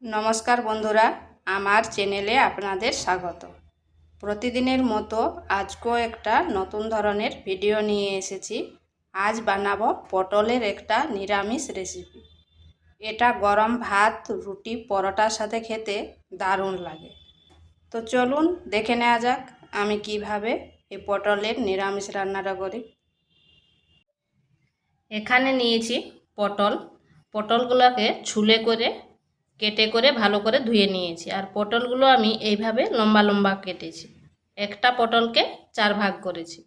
নমস্কার বন্ধুরা, আমার চ্যানেলে আপনাদের স্বাগত। প্রতিদিনের মতো আজকেও একটা নতুন ধরনের ভিডিও নিয়ে এসেছি। আজ বানাবো পটলের একটা নিরামিষ রেসিপি। এটা গরম ভাত, রুটি, পরোটার সাথে খেতে দারুণ লাগে। তো চলুন দেখে নেওয়া যাক আমি কিভাবে এই পটলের নিরামিষ রান্নাটা করি। এখানে নিয়েছি পটলগুলোকে ছুলে করে কেটে করে ভালো করে ধুয়ে নিয়েছি। আর পটলগুলো আমি এইভাবে লম্বা লম্বা কেটেছি। একটা পটলকে 4 ভাগ করেছি।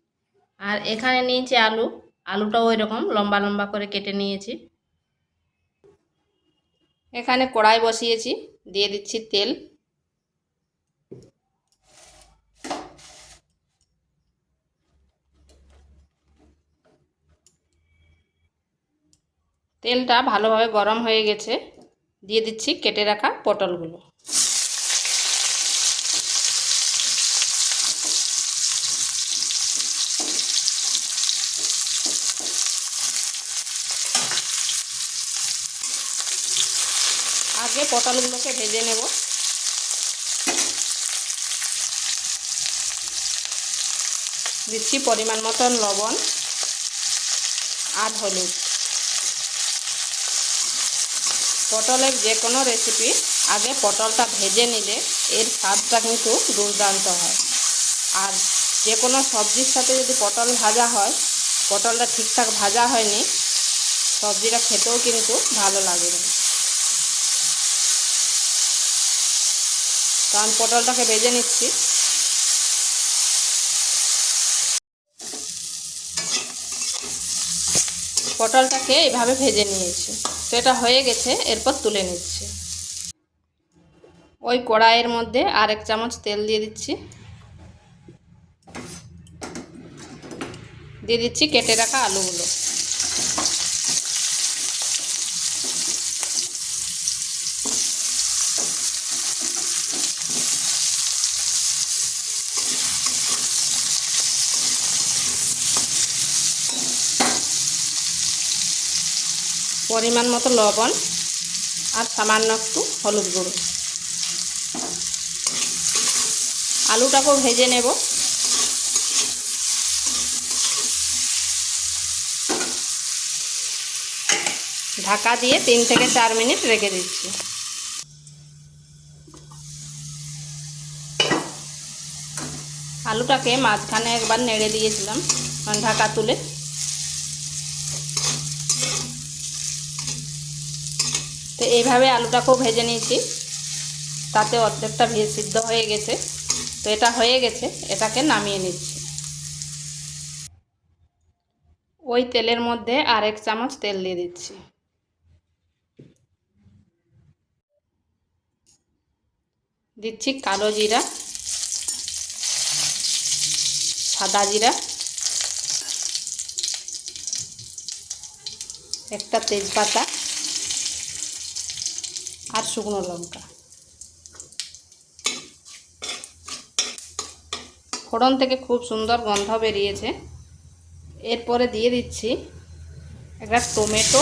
আর এখানে নিয়েছি আলুটাও ওই রকম লম্বা লম্বা করে কেটে নিয়েছি। এখানে কড়াই বসিয়েছি, দিয়ে দিচ্ছি তেল। তেলটা ভালোভাবে গরম হয়ে গেছে, দিয়ে দিচ্ছি কেটে রাখা পটলগুলো। আগে পটলগুলোকে ভেজে নেব। দিচ্ছি পরিমাণ মতন লবণ আর হলুদ। পটলের যে কোনো রেসিপি আগে পটলটা ভেজে নিলে এর স্বাদটা কিন্তু দুর্দান্ত হয়। আর যে কোনো সবজির সাথে যদি পটল ভাজা হয়, পটলটা ঠিকঠাক ভাজা হয়নি, সবজিটা খেতেও কিন্তু ভালো লাগে না। তো আমি পটলটাকে ভেজে নিচ্ছি। পটলটাকে এইভাবে ভেজে নিয়েছি। তো এটা হয়ে গেছে, এরপর তুলে নিচ্ছি। ওই কড়াইয়ের মধ্যে আর 1 চামচ তেল দিয়ে দিচ্ছি। দিয়ে দিচ্ছি কেটে রাখা আলুগুলো। পরিমাণ মতো লবণ আর সামান্য একটু হলুদ গুঁড়ো। আলুটাকেও ভেজে নেব। ঢাকা দিয়ে 3 থেকে 4 মিনিট রেখে দিচ্ছি। আলুটাকে মাঝখানে একবার নেড়ে দিয়েছিলাম ঢাকা তুলে। তো এইভাবে আলুটাকেও ভেজে নিয়েছি, তাতে অর্ধেকটা সিদ্ধ হয়ে গেছে। তো এটা হয়ে গেছে, এটাকে নামিয়ে নিচ্ছি। ওই তেলের মধ্যে আর 1 চামচ তেল দিয়ে দিচ্ছি। দিচ্ছি কালো জিরা, সাদা জিরা, একটা তেজপাতা আর শুকনো লঙ্কা। ফোড়ন থেকে খুব সুন্দর গন্ধ বেরিয়েছে। এরপরে দিয়ে দিচ্ছি একটা টমেটো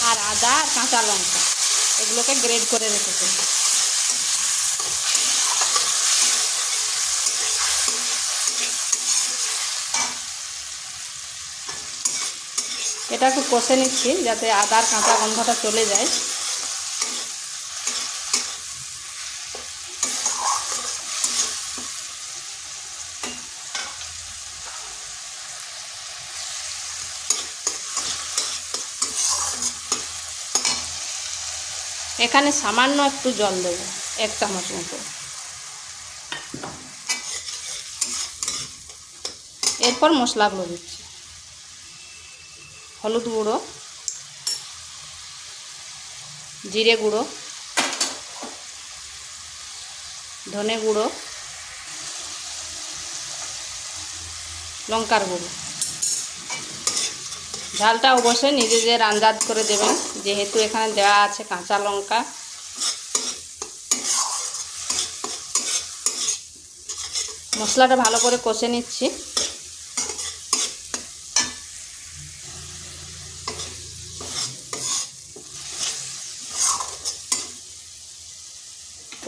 আর আদা আর কাঁচা লঙ্কা, এগুলোকে গ্রেড করে রেখেছি। এটা একটু কষে নিচ্ছি যাতে আদার কাঁচা গন্ধটা চলে যায়। এখানে সামান্য একটু জল দেব, 1 চামচ মতো। এরপর মশলাগুলো দিচ্ছি। হলুদ গুঁড়ো, জিরে গুঁড়ো, ধনে গুঁড়ো, লঙ্কার গুঁড়ো। ঝালটা অবশ্যই নিজেদের আন্দাজ করে দেবেন, যেহেতু এখানে দেওয়া আছে কাঁচা লঙ্কা। মশলাটা ভালো করে কষে নিচ্ছি।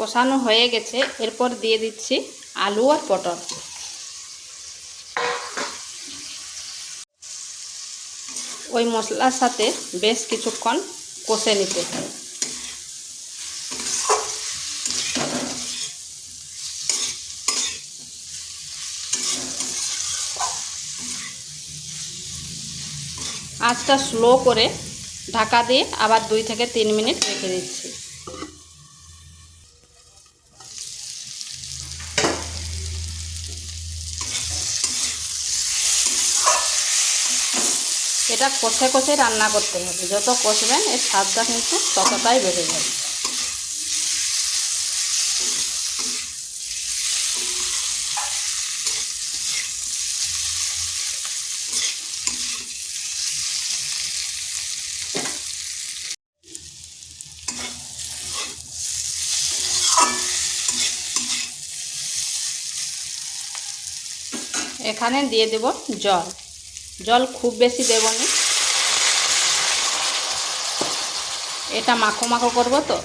কষানো হয়ে গেছে। এরপর দিয়ে দিচ্ছি আলু আর পটল। ওই মশলার সাথে বেশ কিছুক্ষণ কষে নিতে হবে। আঁচটা স্লো করে ঢাকা দিয়ে আবার 2 থেকে 3 মিনিট রেখে দিচ্ছি। এটা কষে কষে রান্না করতে হবে, যত কষবেন এর স্বাদটা কিন্তু ততটাই বেড়ে যাবে। এখানে দিয়ে দেব জল। জল খুব বেশি দেব না, এটা মাখো মাখো করব তো।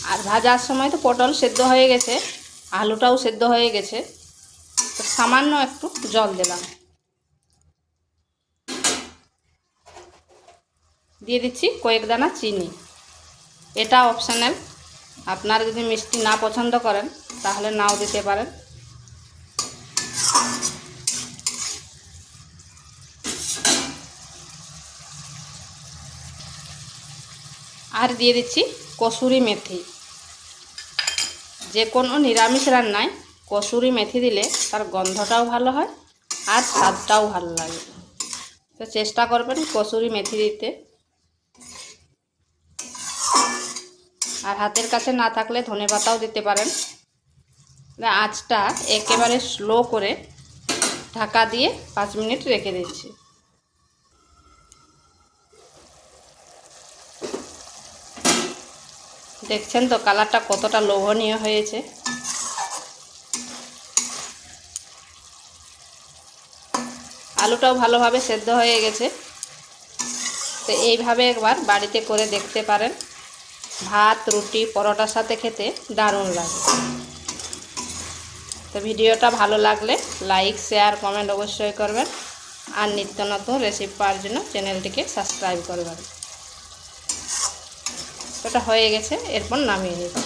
আর ভাজার সময় তো পটল সেদ্ধ হয়ে গেছে, আলুটাও সেদ্ধ হয়ে গেছে, তো সামান্য একটু জল দিলাম। দিয়ে দিচ্ছি কয়েক দানা চিনি। এটা অপশনাল, আপনারা যদি মিষ্টি না পছন্দ করেন তাহলে নাও দিতে পারেন। আর দিয়ে দিচ্ছি কসুরি মেথি। যে কোনো নিরামিষ রান্নায় কসুরি মেথি দিলে তার গন্ধটাও ভালো হয় আর স্বাদটাও ভালো লাগে। তো চেষ্টা করবেন কসুরি মেথি দিতে। আর হাতের কাছে না থাকলে ধনেপাতাও দিতে পারেন। আঁচটা একেবারে স্লো করে ঢাকা দিয়ে 5 মিনিট রেখে দিচ্ছি। দেখছেন তো কালারটা কতটা লোভনীয় হয়েছে। আলুটাও ভালোভাবে সেদ্ধ হয়ে গেছে। তো এইভাবে একবার বাড়িতে করে দেখতে পারেন, ভাত, রুটি, পরোটার সাথে খেতে দারুণ লাগে। তো ভিডিওটা ভালো লাগলে লাইক, শেয়ার, কমেন্ট অবশ্যই করবেন। আর নিত্য নতুন রেসিপি পাওয়ার জন্য চ্যানেলটিকে সাবস্ক্রাইব করবেন। এটা হয়ে গেছে, এরপর নামিয়ে নিচ্ছি।